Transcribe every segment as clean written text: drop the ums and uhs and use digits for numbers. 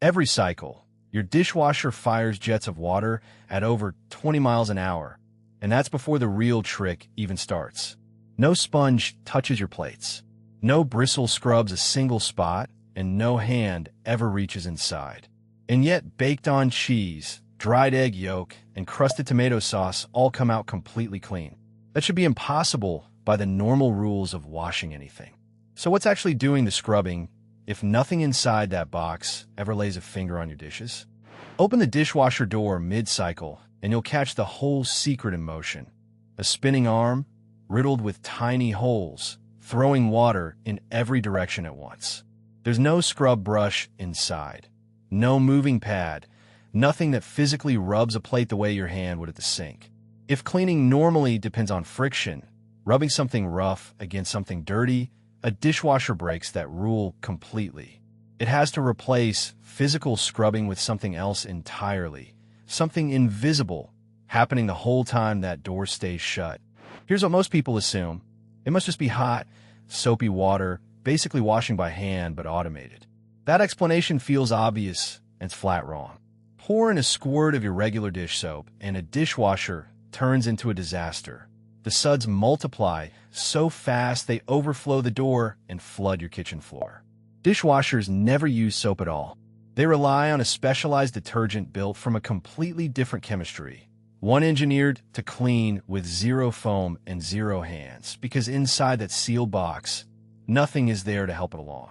Every cycle, your dishwasher fires jets of water at over 20 miles an hour, and that's before the real trick even starts. No sponge touches your plates. No bristle scrubs a single spot, and no hand ever reaches inside. And yet, baked-on cheese, dried egg yolk, and crusted tomato sauce all come out completely clean. That should be impossible by the normal rules of washing anything. So what's actually doing the scrubbing if nothing inside that box ever lays a finger on your dishes? Open the dishwasher door mid-cycle, and you'll catch the whole secret in motion. A spinning arm, riddled with tiny holes, throwing water in every direction at once. There's no scrub brush inside. No moving pad, nothing that physically rubs a plate the way your hand would at the sink. If cleaning normally depends on friction, rubbing something rough against something dirty, a dishwasher breaks that rule completely. It has to replace physical scrubbing with something else entirely, something invisible, happening the whole time that door stays shut. Here's what most people assume. It must just be hot, soapy water, basically washing by hand but automated. That explanation feels obvious and it's flat wrong. Pour in a squirt of your regular dish soap and a dishwasher turns into a disaster. The suds multiply so fast they overflow the door and flood your kitchen floor. Dishwashers never use soap at all. They rely on a specialized detergent built from a completely different chemistry, one engineered to clean with zero foam and zero hands, because inside that sealed box, nothing is there to help it along.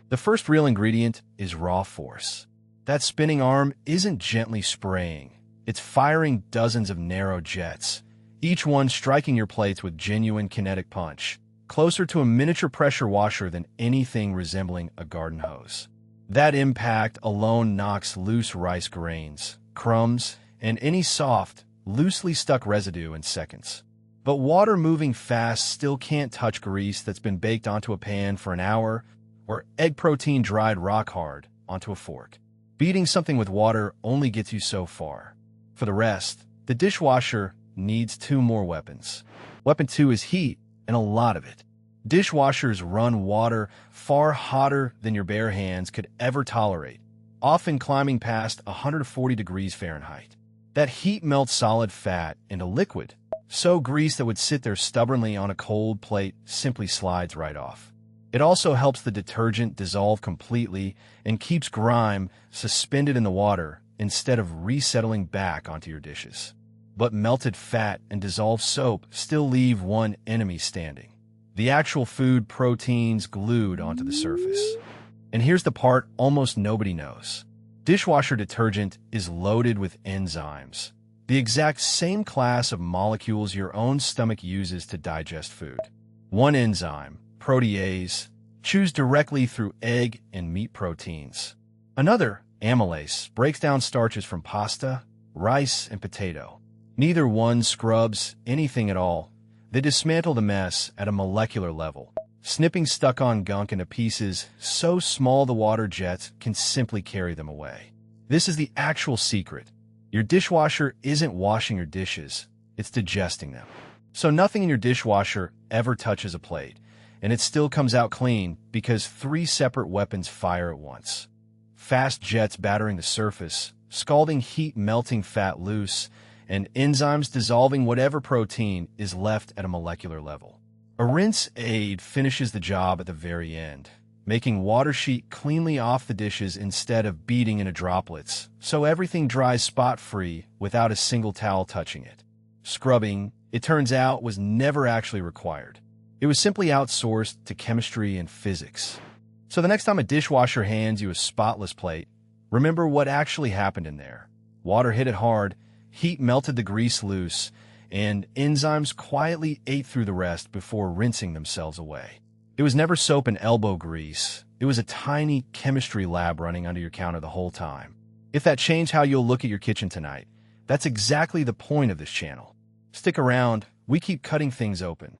The first real ingredient is raw force. That spinning arm isn't gently spraying. It's firing dozens of narrow jets, each one striking your plates with genuine kinetic punch, closer to a miniature pressure washer than anything resembling a garden hose. That impact alone knocks loose rice grains, crumbs, and any soft, loosely stuck residue in seconds. But water moving fast still can't touch grease that's been baked onto a pan for an hour, or egg protein dried rock hard onto a fork. Beating something with water only gets you so far. For the rest, the dishwasher needs two more weapons. Weapon 2 is heat, and a lot of it. Dishwashers run water far hotter than your bare hands could ever tolerate, often climbing past 140 degrees Fahrenheit. That heat melts solid fat into liquid, so grease that would sit there stubbornly on a cold plate simply slides right off. It also helps the detergent dissolve completely and keeps grime suspended in the water instead of resettling back onto your dishes. But melted fat and dissolved soap still leave one enemy standing: the actual food proteins glued onto the surface. And here's the part almost nobody knows. Dishwasher detergent is loaded with enzymes, the exact same class of molecules your own stomach uses to digest food. One enzyme, protease, chews directly through egg and meat proteins. Another, amylase, breaks down starches from pasta, rice, and potato. Neither one scrubs anything at all. They dismantle the mess at a molecular level, snipping stuck-on gunk into pieces so small the water jets can simply carry them away. This is the actual secret. Your dishwasher isn't washing your dishes, it's digesting them. So nothing in your dishwasher ever touches a plate, and it still comes out clean because 3 separate weapons fire at once. Fast jets battering the surface, scalding heat melting fat loose, and enzymes dissolving whatever protein is left at a molecular level. A rinse aid finishes the job at the very end, making water sheet cleanly off the dishes instead of beating into droplets, so everything dries spot-free without a single towel touching it. Scrubbing, it turns out, was never actually required. It was simply outsourced to chemistry and physics. So the next time a dishwasher hands you a spotless plate, remember what actually happened in there. Water hit it hard, heat melted the grease loose, and enzymes quietly ate through the rest before rinsing themselves away. It was never soap and elbow grease. It was a tiny chemistry lab running under your counter the whole time. If that changed how you'll look at your kitchen tonight, that's exactly the point of this channel. Stick around, we keep cutting things open.